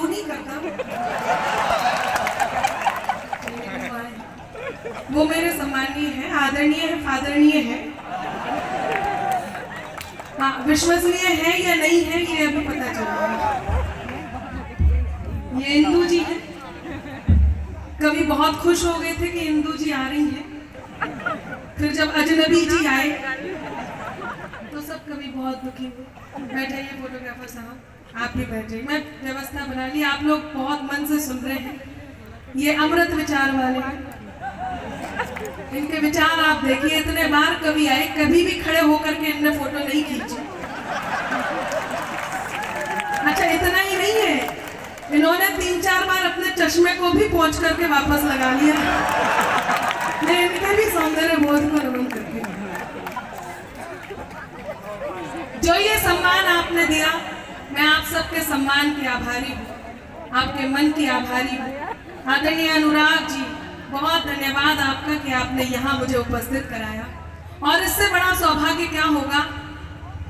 Allow नहीं करता। वो मेरे सम्माननीय है, आदरणीय है, फादरणीय है। हाँ, विश्वसनीय है या नहीं है ये अभी पता चलेगा। ये इंदू जी है। कभी बहुत खुश हो गए थे कि इंदू जी आ रही हैं, फिर जब अजनबी जी आए तो सब कभी बहुत दुखी हुए। बैठाइए फोटोग्राफर साहब, आप भी बैठ जाइए। मैं व्यवस्था बना ली, आप लोग बहुत मन से सुन रहे हैं। ये अमृत विचार वाले हैं, इनके विचार आप देखिए। इतने बार कभी आए, कभी भी खड़े होकर के इनने फोटो नहीं खींची। अच्छा, इतना ही नहीं है, इन्होंने 3-4 बार अपने चश्मे को भी पहुंच करके वापस लगा लिया। मैं इनके भी सौंदर्य बोध को नमन करती हूँ। जो ये सम्मान आपने दिया, मैं आप सबके सम्मान की आभारी हूँ, आपके मन की आभारी हूँ। आदरणीय अनुराग जी, बहुत धन्यवाद आपका कि आपने यहाँ मुझे उपस्थित कराया। और इससे बड़ा सौभाग्य क्या होगा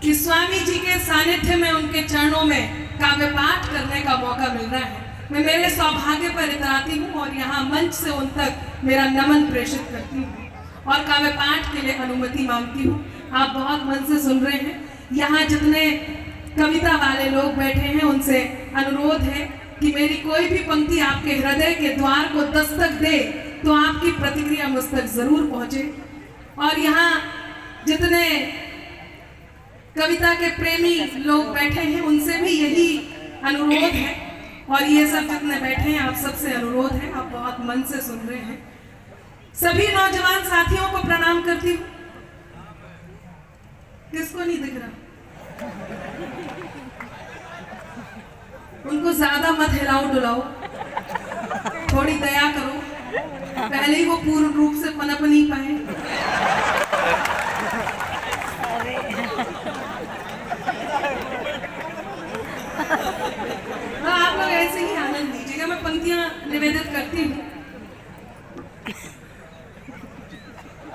कि स्वामी जी के सानिध्य में, उनके चरणों में काव्य पाठ करने का मौका मिल रहा है। मैं मेरे सौभाग्य पर इतराती हूँ और यहाँ मंच से उन तक मेरा नमन प्रेषित करती हूँ और काव्य पाठ के लिए अनुमति मांगती हूँ। आप बहुत मन से सुन रहे हैं। यहाँ जितने कविता वाले लोग बैठे हैं, उनसे अनुरोध है कि मेरी कोई भी पंक्ति आपके हृदय के द्वार को दस्तक दे तो आपकी प्रतिक्रिया मुझ तक जरूर पहुंचे। और यहाँ जितने कविता के प्रेमी लोग बैठे हैं, उनसे भी यही अनुरोध है। और ये सब जितने बैठे हैं, आप सबसे अनुरोध है, आप बहुत मन से सुन रहे हैं। सभी नौजवान साथियों को प्रणाम करती हूँ। किसको नहीं दिख रहा? उनको ज्यादा मत हिलाओ डुलाओ, थोड़ी दया करो, पहले ही वो पूर्ण रूप से पनप नहीं पाए। तो आप लोग ऐसे ही आनंद लीजिएगा। मैं पंक्तियां निवेदित करती हूँ।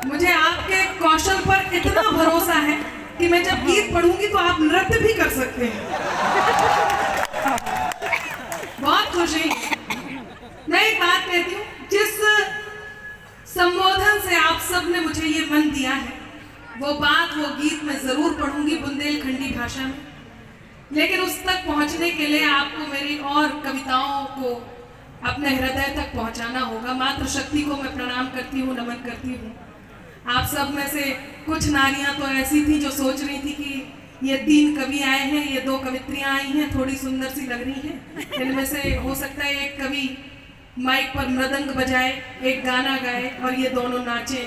मुझे आपके कौशल पर इतना भरोसा है कि मैं जब गीत पढ़ूंगी तो आप नृत्य भी कर सकते हैं। बहुत खुशी। मैं एक बात कहती हूँ, जिस संबोधन से आप सब ने मुझे ये मन दिया है, वो बात, वो गीत मैं जरूर पढ़ूंगी बुंदेलखंडी भाषा में। लेकिन उस तक पहुंचने के लिए आपको मेरी और कविताओं को अपने हृदय तक पहुंचाना होगा। मातृशक्ति को मैं प्रणाम करती हूँ, नमन करती हूँ। आप सब में से कुछ नारियां तो ऐसी थी जो सोच रही थी कि ये 3 कवि आए हैं, ये 2 कवित्रियां आई हैं, थोड़ी सुंदर सी लग रही हैं। इनमें से हो सकता है एक कवि माइक पर मृदंग बजाए, एक गाना गाए और ये दोनों नाचे।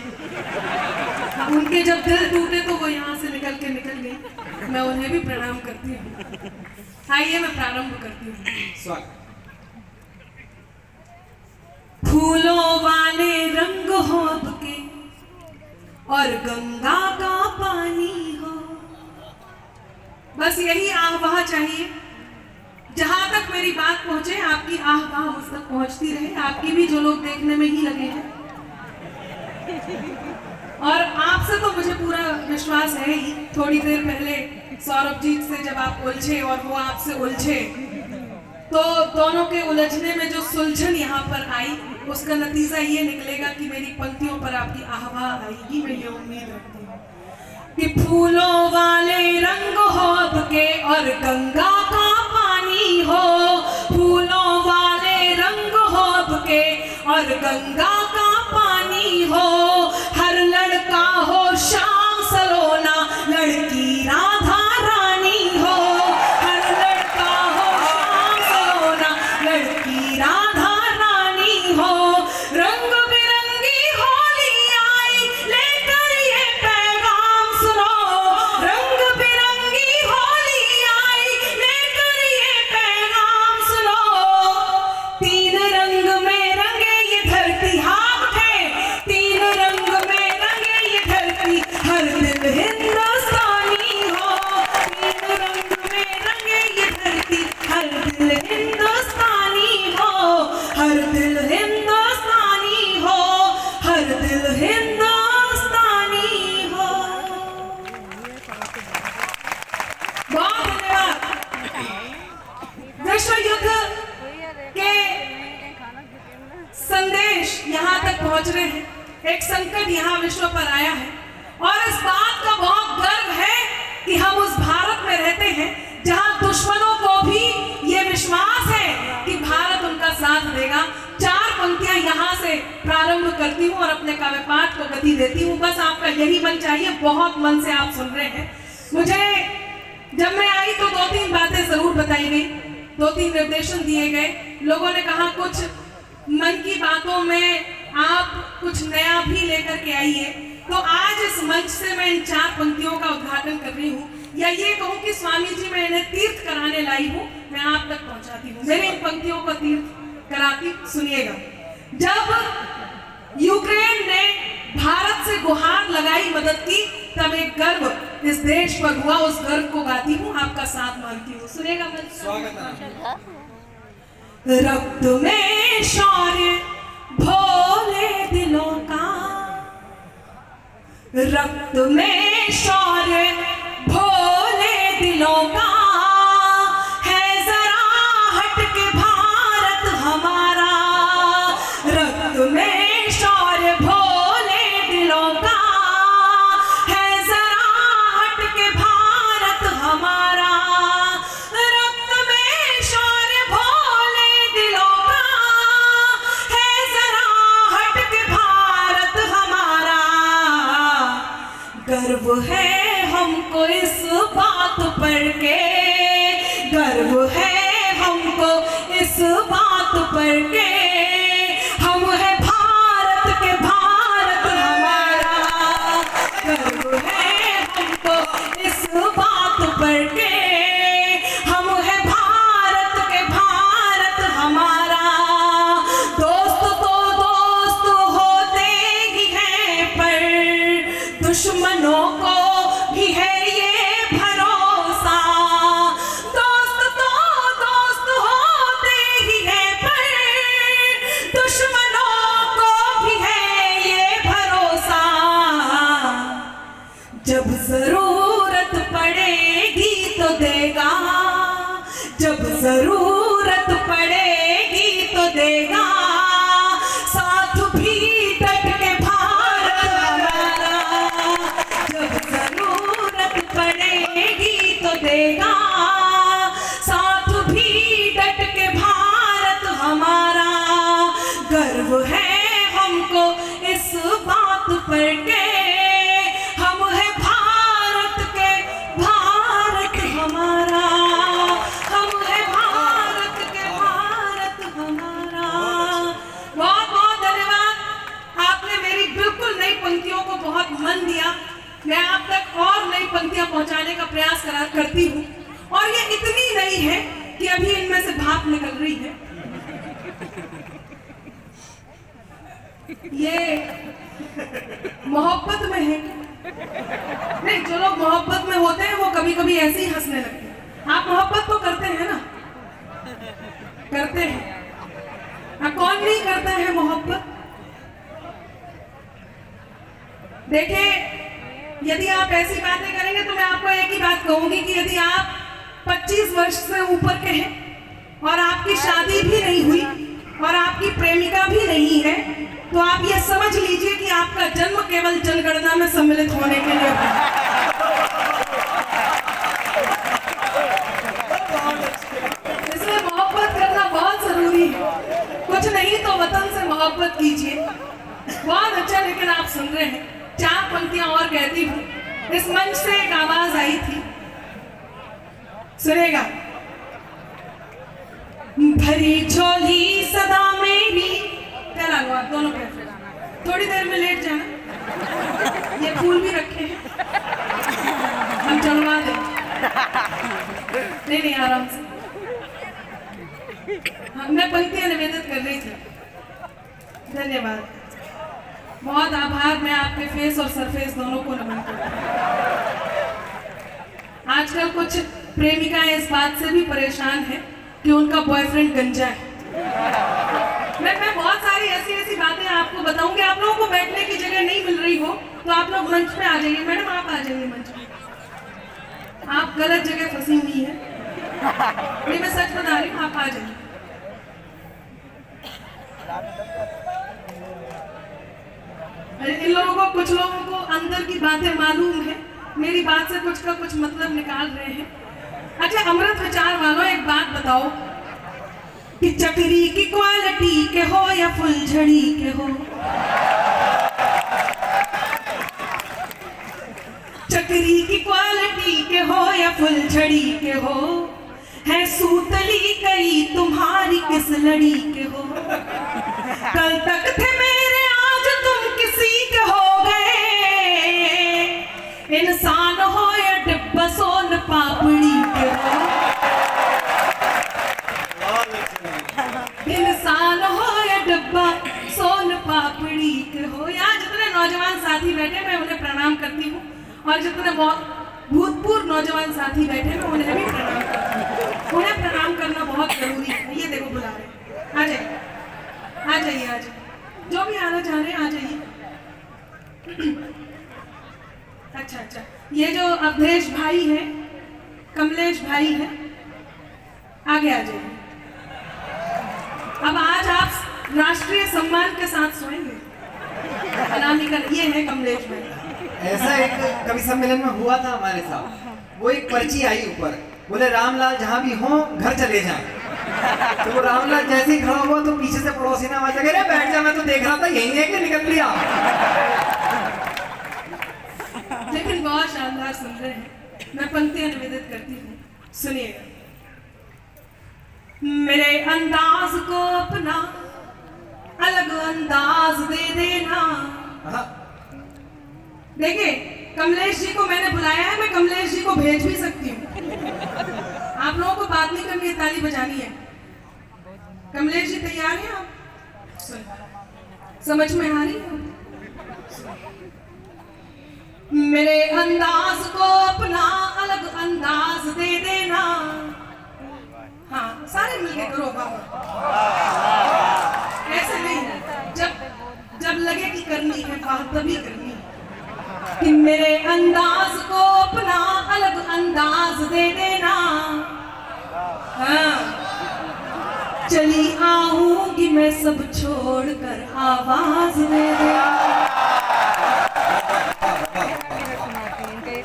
उनके जब दिल टूटे तो वो यहाँ से निकल गई। मैं उन्हें भी प्रणाम करती हूँ। आइए मैं प्रारंभ करती हूँ। फूलों वाले रंग हो के और गंगा का पानी हो, बस यही आह-वाह चाहिए। जहां तक मेरी बात पहुंचे, आपकी आह-वाह मुझ तक पहुंचती रहे। आपकी भी, जो लोग देखने में ही लगे हैं। और आपसे तो मुझे पूरा विश्वास है ही। थोड़ी देर पहले सौरभ जी से जब आप उलझे और वो आपसे उलझे, तो दोनों के उलझने में जो सुलझन यहाँ पर आई, उसका नतीजा ये निकलेगा कि मेरी पंक्तियों पर आपकी आह-वाह आएगी। मैं ये उम्मीद रखती हूँ कि फूलों वाले रंग हो के और गंगा का पानी हो, फूलों वाले रंग हो के और गंगा का पानी हो। हर लड़का हो श्याम सलोना, लड़की राधा रानी हो। हर लड़का हो श्याम सलोना, लड़की राधा रानी हो। रंग बिरंगी होली आई, लेकर ये पैगाम सुनो। रंग बिरंगी होली आई, लेकर ये पैगाम सुनो। 3 रंग में रंगे ये धरती। संदेश यहाँ तक पहुँच रहे हैं, एक संकट यहाँ विश्व पर आया है और इस बात का बहुत गर्व है कि हम उस भारत में रहते हैं जहाँ दुश्मनों को भी ये विश्वास है कि भारत उनका साथ देगा। 4 पंक्तियां यहाँ से प्रारंभ करती हूँ और अपने काव्य पाठ को गति देती हूँ। बस आपका यही मन चाहिए, बहुत मन से आप सुन रहे हैं। मुझे जब मैं आई तो 2-3 बातें जरूर बताई गई, 2-3 निर्देशन दिए गए। लोगों ने कहा कुछ मन की बातों में आप कुछ नया भी लेकर के आइए। तो आज इस मंच से मैं इन 4 पंक्तियों का उद्घाटन कर रही हूँ, या ये कहूँ कि स्वामी जी मैं इन्हें तीर्थ कराने लाई हूँ, मैं आप तक पहुँचाती हूँ। मेरी इन पंक्तियों को तीर्थ कराती सुनिएगा। जब यूक्रेन ने भारत से गुहार लगाई मदद की, तब एक गर्व इस देश पर हुआ, उस गर्व को गाती हूँ, आपका साथ मांगती हूँ। सुनिएगा। रक्त में शौर्य भोले दिलों का, रक्त में शौर्य भोले दिलों का है, जरा हटके भारत हमारा। रक्त में शौर्य भोले दिलों का है, जरा हटके भारत हमारा। रक्त में शौर्य भोले दिलों का है, जरा हटके भारत हमारा। गर्व है हमको इस बात पर के, गर्व है हमको इस बात पर के, हम है भारत के भारत हमारा। गर्व है हमको इस बात पर के, हम है भारत के भारत हमारा। दोस्त तो दोस्त होते ही हैं, पर दुश्मनों को भी है ये भरोसा। दोस्त तो दोस्त होते ही हैं, पर दुश्मनों को भी है ये भरोसा। जब जरूरत पड़ेगी तो देगा, जब जरूरत पड़ेगी तो देगा, साथ भी डट के भारत हमारा। जब जरूरत पड़ेगी तो देगा, साथ भी डट के भारत हमारा। गर्व है हमको इस बात पर के, हम है भारत के भारत हमारा। हम है भारत के भारत हमारा। बहुत बहुत धन्यवाद। आपने मेरी बिल्कुल नई पंक्तियों को बहुत मन दिया। मैं आप तक और नई पंक्तियां पहुंचाने का प्रयास करती हूँ, और ये इतनी नई है कि अभी इनमें से भाप निकल रही है। ये मोहब्बत में है नहीं, जो लोग मोहब्बत में होते हैं वो कभी कभी ऐसे ही हंसने लगते हैं। आप मोहब्बत तो करते हैं ना, करते हैं। कौन नहीं करता है मोहब्बत? देखिए, यदि आप ऐसी बातें करेंगे तो मैं आपको एक ही बात कहूंगी कि यदि आप 25 वर्ष से ऊपर के हैं और आपकी शादी भी नहीं हुई और आपकी प्रेमिका भी नहीं है, तो आप ये समझ लीजिए कि आपका जन्म केवल जनगणना में सम्मिलित होने के लिए हुआ। इसलिए मोहब्बत करना बहुत जरूरी है। कुछ नहीं तो वतन से मोहब्बत कीजिए। बहुत अच्छा, लेकिन आप सुन रहे हैं। 4 पंक्तियां और कहती हूँ। इस मंच से एक आवाज आई थी, सुनेगा। भरी झोली सदा मेरी, चला हुआ दोनों कैसे, थोड़ी देर में लेट जाना। ये फूल भी रखे हैं, हम चढ़वा दें। नहीं, आराम से। मैं पंक्तियां निवेदित कर रही थी। धन्यवाद, बहुत आभार। मैं आपके फेस और सरफेस दोनों को नमन करती हूँ। आजकल कुछ प्रेमिकाएं इस बात से भी परेशान हैं कि उनका बॉयफ्रेंड गंजा है। मैं बहुत सारी ऐसी बातें आपको बताऊंगी। आप लोगों को बैठने की जगह नहीं मिल रही हो तो आप लोग मंच पे आ जाइए। मैडम, आप आ जाइए मंच पे। आप गलत जगह फंसी हुई है। नहीं, मैं सच बता रही हूँ, आप आ जाइए। कुछ लोगों को अंदर की बातें मालूम है, मेरी बात से कुछ का कुछ मतलब निकाल रहे हैं। अच्छा, अमृत विचार वालों, एक बात बताओ कि चक्री की क्वालिटी के हो या फुलझड़ी के हो, चक्री की क्वालिटी के हो या फुलझड़ी के हो, है सूतली कई तुम्हारी किस लड़ी के हो। कल तक थे मेरे आज तुम किसी के हो गए, इंसान हो या डिब्बा सोन पापड़ी के हो, इंसान हो या डिब्बा सोन पापड़ी के हो। यहाँ जितने नौजवान साथी बैठे मैं उन्हें प्रणाम करती हूँ, और जितने भूतपूर्व नौजवान साथी बैठे मैं उन्हें भी प्रणाम करती हूँ। उन्हें प्रणाम करना बहुत जरूरी है। ये देखो बुला रहे, आ जाइए आ जाइए आ जाइए, जो भी आना चाह रहे हैं आ जाइए। अच्छा अच्छा, ये जो अवधेश भाई है, कमलेश भाई है, आगे आ जाइए। अब आज आप राष्ट्रीय सम्मान के साथ सोएंगे। अनामिका, ये है कमलेश भाई। ऐसा एक कवि सम्मेलन में हुआ था हमारे साथ, वो एक पर्ची आई ऊपर, बोले रामलाल जहाँ भी हो घर चले जाएं। तो वो रामलाल जैसे ही खड़ा हुआ तो पीछे से पड़ोसी ने आवाज लगा, बैठ जा, मैं तो देख रहा था यही है कि निकल लिया। लेकिन बहुत शानदार सुन रहे हैं, मैं पंक्तियां निवेदित करती हूँ, सुनिएगा। मेरे अंदाज को अपना अलग अंदाज दे देना। देखिए, कमलेश जी को मैंने बुलाया है, मैं कमलेश जी को भेज भी सकती हूँ। आप लोगों को बात नहीं करनी है, ताली बजानी है। कमलेश जी तैयार हैं आप? समझ में आ रही है? मेरे अंदाज को अपना अलग अंदाज दे देना। हाँ, सारे मिलके करो बाबा, ऐसे नहीं, जब लगे कि करनी है बात तभी करनी है। कि मेरे अंदाज को अपना अलग अंदाज दे देना। हाँ, चली आऊंगी मैं सब छोड़कर आवाज दे देना।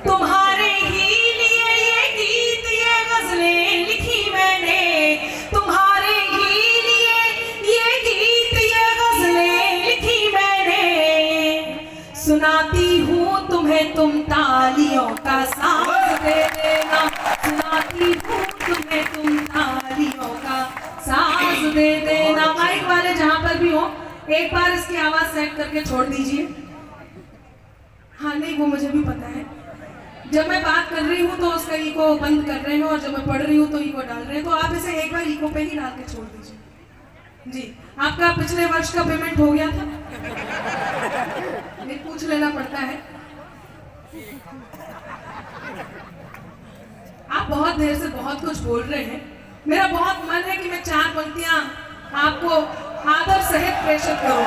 तुम्हारे ही लिए ये गीत ये गजलें लिखी मैंने, तुम्हारे ही लिए ये गीत ये गजलें लिखी मैंने। सुनाती हूँ तुम्हें तुम तालियों का साथ दे देना, सुनाती हूँ तुम्हें तुम तालियों का साथ दे देना। माइक वाले जहाँ पर भी हो, एक बार इसकी आवाज सेट करके छोड़ दीजिए। हाँ नहीं, वो मुझे भी पता है, जब मैं बात कर रही हूँ तो उसका इको बंद कर रहे हैं, और जब मैं पढ़ रही हूँ तो इको डाल रहे हैं, तो आप इसे एक बार इको पे ही डाल के छोड़ दीजिए। जी, आपका पिछले वर्ष का पेमेंट हो गया था? नहीं, पूछ लेना पड़ता है। आप बहुत देर से बहुत कुछ बोल रहे हैं, मेरा बहुत मन है कि मैं 4 पंक्तियां आपको आदर सहित प्रेषित करूं।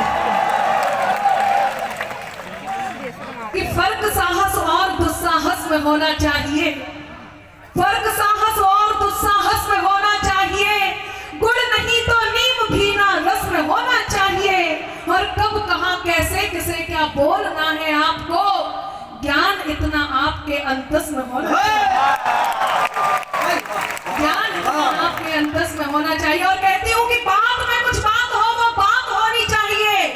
कि फर्क साहस और दुस्साहस में होना चाहिए, फर्क साहस और दुस्साहस में होना चाहिए। गुड़ नहीं तो नीम भी ना रस में होना चाहिए। और कब कहां कैसे किसे क्या बोलना है आपको, ज्ञान इतना आपके अंतस में होना चाहिए, ज्ञान इतना आपके अंतस में होना चाहिए। और कहती हूँ कि बात में कुछ बात हो वो बात होनी चाहिए,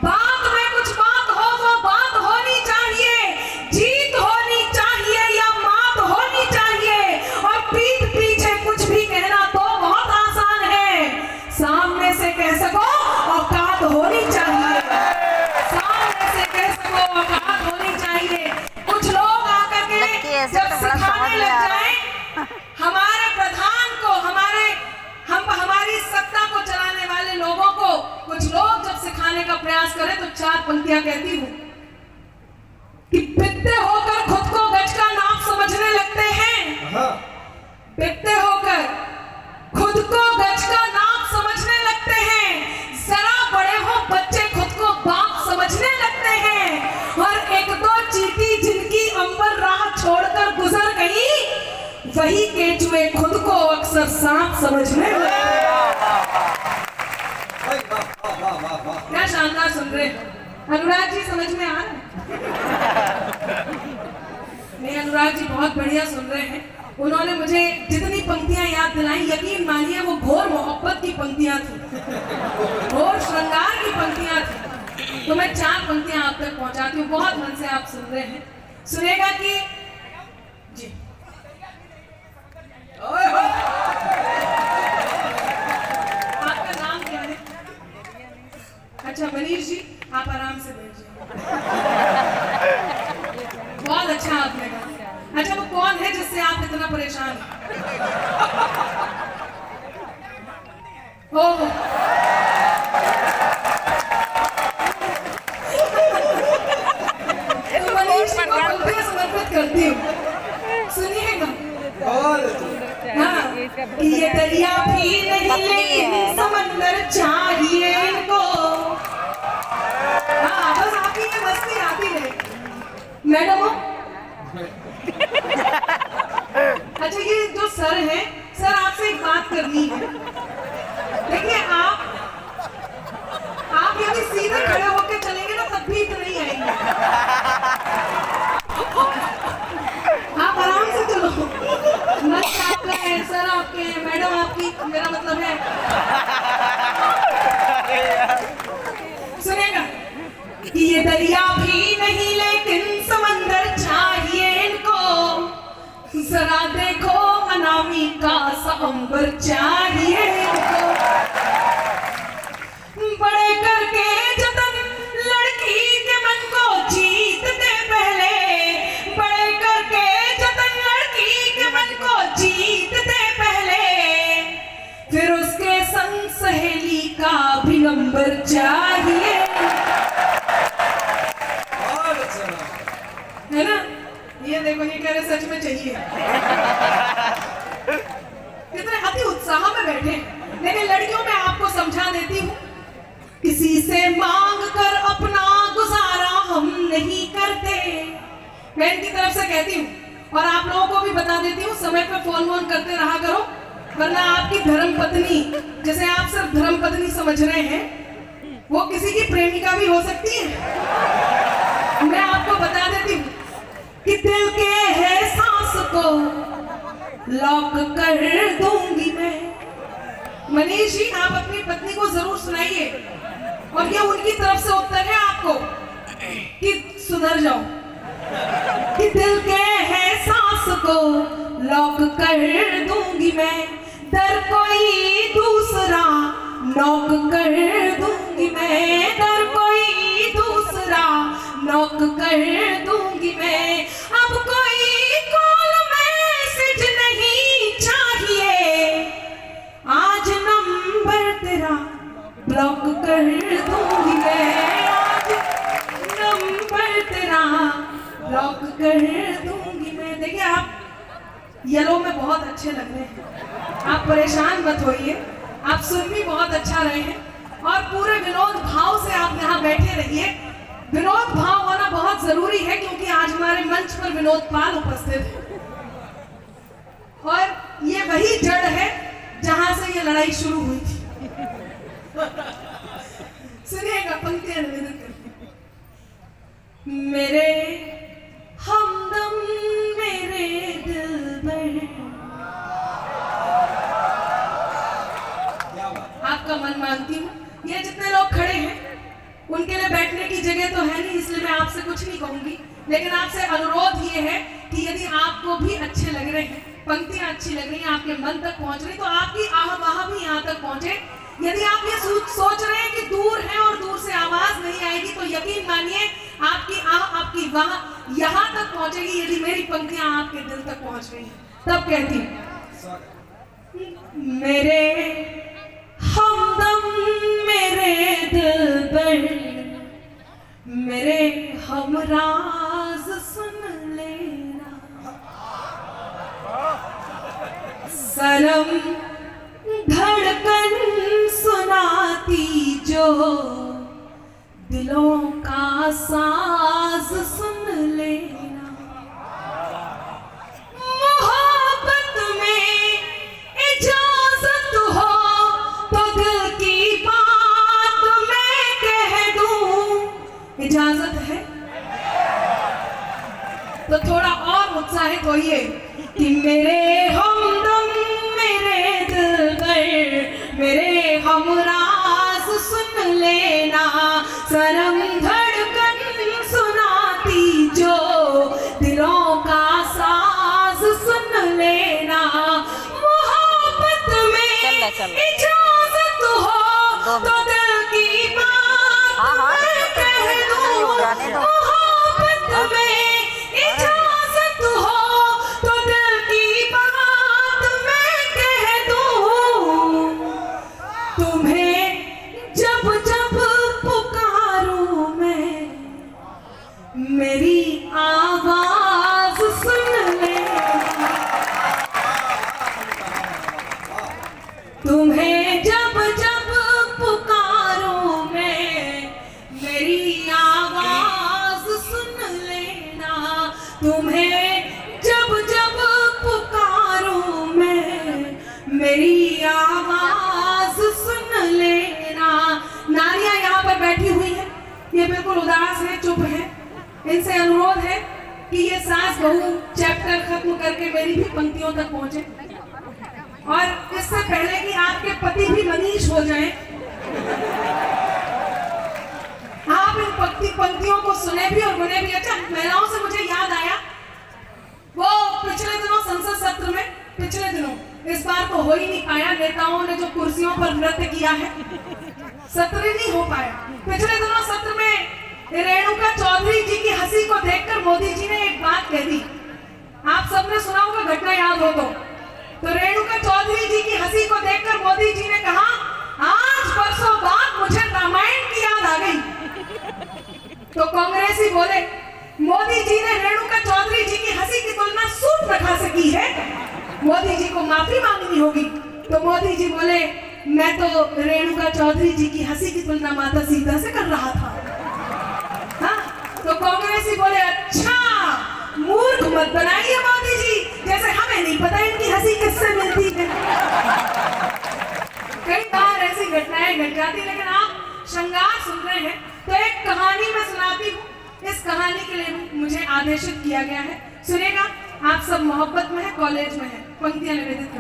बात में कुछ बात हो वो बात होनी चाहिए। जीत होनी चाहिए या मात होनी चाहिए, और पीठ पीछे कुछ भी कहना तो बहुत आसान है, सामने से कह सको औकात होनी चाहिए, सामने से कह सको औकात होनी चाहिए। कुछ लोग आकर के जब सिखाने लग जाए हमारे प्रधान को, हमारी सत्ता को चलाने वाले लोगों को, कुछ लोग जब सिखाने का प्रयास करें तो 4 पंक्तियां कहती हूँ कि पित्ते होकर खुद को गज का नाप समझने लगते हैं, पित्ते होकर खुद को गज का नाप समझने लगते हैं। जरा बड़े हो बच्चे खुद को बाप समझने लगते हैं, और 1-2 चींटी जिनकी अंबर राह छोड़कर गुजर गई, वही केचुए खुद को अक्सर सांप समझने लगते हैं। क्या शानदार सुन रहे हैं। अनुराग जी समझ में आ रहा है? नहीं, अनुराग जी बहुत बढ़िया सुन रहे हैं। उन्होंने मुझे जितनी पंक्तियां याद दिलाई, यकीन मानिए वो घोर मोहब्बत की पंक्तियां थी, घोर श्रृंगार की पंक्तियां थी। तो मैं 4 पंक्तियां आप तक पहुंचाती हूँ, बहुत मन से आप सुन रहे हैं। सुनेगा कि जी आपका नाम क्या है? अच्छा मनीष जी, आप आराम से बैठिए। बहुत अच्छा आपने कहा। अच्छा वो कौन है जिससे आप इतना परेशान हैं? ओह तो मनीष जी को पंक्तियां समर्पित करती हूँ, सुनिएगा। हाँ, कि ये दरिया भी नहीं लेकिन समंदर चाहिए इनको। हाँ, बस आपकी ये मस्ती आती है मैडम। अच्छा ये जो सर है, सर आपसे एक बात करनी है। देखिए आप यदि सीधे खड़े होकर चलेंगे ना तब भी नहीं आएंगे। आप आराम से चलो, मंच आपका है, सर आपके हैं, मैडम आपकी, मेरा मतलब है। सुनेगा कि ये दरिया भी नहीं लेकिन समंदर चाहिए इनको, जरा देखो अनामिका सा अंबर चाहिए इनको। बड़े करके जतन लड़की के मन को जीतते पहले, बड़े करके जतन लड़की के मन को जीतते पहले, फिर उसके संग सहेली का भी नंबर चाहिए, है ना? ये देखो ये कह रहे सच में चाहिए। कितने अति उत्साह में बैठे। लेकिन लड़कियों में आपको समझा देती हूँ, किसी से मांग कर अपना गुजारा हम नहीं करते। मैं इनकी तरफ से कहती हूँ और आप लोगों को भी बता देती हूँ, समय पे फोन करते रहा करो, वरना आपकी धर्म पत्नी, जैसे आप सिर्फ धर्म पत्नी समझ रहे हैं, वो किसी की प्रेमिका भी हो सकती है। मैं आपको बता देती हूँ कि दिल के है सांस को लॉक कर दूंगी मैं। मनीष जी आप अपनी पत्नी को जरूर सुनाइए, और ये उनकी तरफ से उत्तर है आपको कि सुधर जाओ। कि दिल के है सांस को लॉक कर दूंगी मैं, दर कोई दूसरा नॉक कर दूंगी मैं, दर कोई दूसरा नॉक कर दूंगी मैं। अब कोई कॉल मैसेज नहीं चाहिए, आज नंबर तेरा ब्लॉक कर दूंगी मैं, आज नंबर तेरा ब्लॉक कर दूंगी मैं। देखिए आप येलो में बहुत अच्छे लग रहे हैं, आप परेशान मत होइए, आप सुन भी बहुत अच्छा रहे हैं, और पूरे विनोद भाव से आप यहाँ बैठे रहिए। विनोद भाव होना बहुत जरूरी है, क्योंकि आज हमारे मंच पर विनोद पाल उपस्थित है, और ये वही जड़ है जहां से ये लड़ाई शुरू हुई थी। सुनिएगा पंक्तियां निवेदन करती। मेरे हमदम मेरे दिलबर, आपका मन मानती हूँ। ये जितने लोग खड़े हैं उनके लिए बैठने की जगह तो है नहीं, इसलिए मैं आपसे कुछ नहीं कहूंगी, लेकिन आपसे अनुरोध ये है कि यदि आपको भी अच्छे लग रहे हैं, पंक्तियां अच्छी लग रही हैं, आपके मन तक पहुंच रही, तो आपकी आह वाह भी यहाँ तक पहुंचे। यदि आप ये सोच रहे हैं कि दूर है और दूर से आवाज नहीं आएगी, तो यकीन मानिए आपकी आह आपकी वाह यहाँ तक पहुंचेगी, यदि मेरी पंक्तियां आपके दिल तक पहुंच रही हैं। तब कहती हूँ, मेरे हमदम मेरे दिलबर, मेरे हमराज सुन लेना, सनम धड़कन सुनाती जो दिलों का साज सुन लेना, मोहब्बत में इजाजत हो तो दिल की बात मैं कह दूं, सनम धड़कन सुनाती जो दिलों का साज सुन लेना, मोहब्बत में इजाजत हो तो दिल की बात मैं कह दूं, मोहब्बत में इजाजत हो तो दिल की बात मैं कह दूं, तुम्हें जब जब पुकारूं मैं मेरी आवाज सुन ले, तुम्हें जब जब पुकारूं मैं मेरी आवाज सुन लेना, तुम्हें जब जब पुकारूं मैं मेरी आवाज सुन लेना। नारियां यहाँ पर बैठी हुई हैं, ये बिल्कुल उदास है, चुप है। इनसे अनुरोध है कि ये सास बहू चैप्टर खत्म करके मेरी भी पंक्तियों तक पहुंचे, और इससे पहले कि आपके पति भी मनीष हो जाएं, आप इन पंक्तियों को सुने भी और गुने भी। अच्छा, महिलाओं से मुझे याद आया, वो पिछले दिनों संसद सत्र में, पिछले दिनों, इस बार तो हो ही नहीं पाया, नेताओं ने जो कुर्सियों पर नृत्य किया है, सत्र ही नहीं हो पाया। पिछले दिनों सत्र में रेणुका चौधरी जी की हंसी को देखकर मोदी जी ने एक बात कह दी, आप सबने सुना होगा, घटना याद हो तो रेणुका चौधरी जी की हंसी को देखकर मोदी जी ने कहा, आज बरसों बाद मुझे रामायण की याद आ गई। तो कांग्रेसी बोले, मोदी जी ने रेणुका चौधरी जी की हंसी की तुलना सूर्पनखा से की है, मोदी जी को माफी मांगनी होगी। तो मोदी जी बोले, मैं तो रेणुका चौधरी जी की हंसी की तुलना माता सीता से कर रहा था। हाँ? तो कांग्रेसी बोले, अच्छा मूर्ख मत बनाइए मोदी जी, जैसे हमें नहीं पता इनकी हंसी किससे मिलती है। कई बार ऐसी घटनाएं घट जाती, लेकिन आप श्रृंगार सुन रहे हैं तो एक कहानी मैं सुनाती हूँ। इस कहानी के लिए मुझे आदेशित किया गया है, सुनेगा। आप सब मोहब्बत में है, कॉलेज में है, पंक्तियां निवेदित करती हूँ।